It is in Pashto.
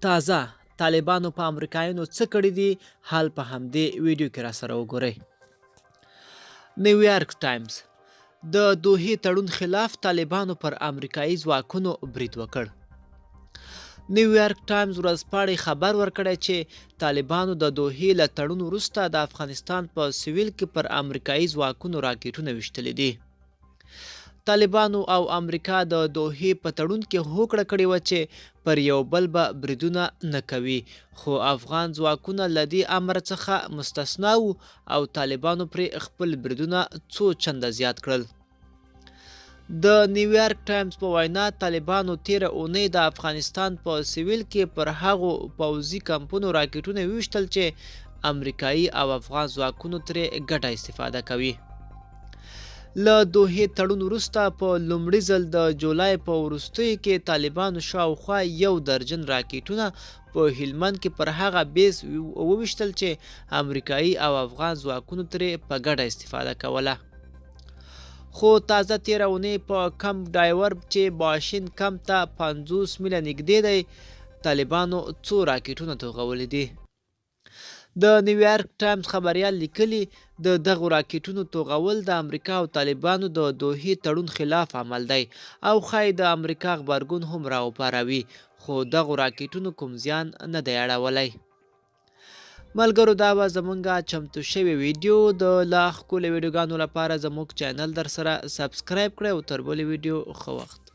تازه طالبانو په امریکایانو څه کړي دي حال په همدې ویډیو کې را سره وګورئ. نیویارک ټایمز د دوحې تړون خلاف طالبانو پر امریکایي ځواکونو برید وکړ. نیویارک ټایمز ورځپاڼې خبر ورکړی چې طالبانو د دوحې له تړون وروسته د افغانستان په سویل کې پر امریکایي ځواکونو راکټونه ویشتلي دي. طالبانو او امریکا د دوحې په تړون کې هوکړه کړې وه چې پر یو بل به بریدونه نه کوي، خو افغان ځواکونه له دې امر څخه مستثنا وو او طالبانو پرې خپل بریدونه څو چنده زیات کړل. د نیویارک ټایمز په وینا طالبانو تیره اونۍ د افغانستان په سویل کې پر هغو پوځي کمپونو راکټونه ویشتل چې امریکایي او افغان ځواکونو ترې ګټه استفاده کوي. له دوحې تړون وروسته په لومړي ځل د جولای په وروستیو کې طالبانو شاوخوا 1 درجن راکټونه په هلمند کې پر هغه بیس وویشتل چې امریکایي او افغان ځواکونو ترې په ګډه استفاده کوله. خو تازه تیره اونۍ په کمپ ډایور چې باشین کمپ ته 50 میله نږدې دی طالبانو څو راکټونه توغولي دي. د نیویارک ټایمز خبریال لیکلي د دغو راکټونو توغول د امریکا او طالبانو د دوحې تړون خلاف عمل دی او ښایي د امریکا غبرګون هم راوپاروي، خو دغو راکټونو کوم زیان نه دی اړولی. ملګرو دا به زمونږ چمتو شوې ویډیو د لا ښکلو ویډیوګانو لپاره زموږ چینل در سره سبسکرایب کړئ او تر بلې ویډیو ښه وخت.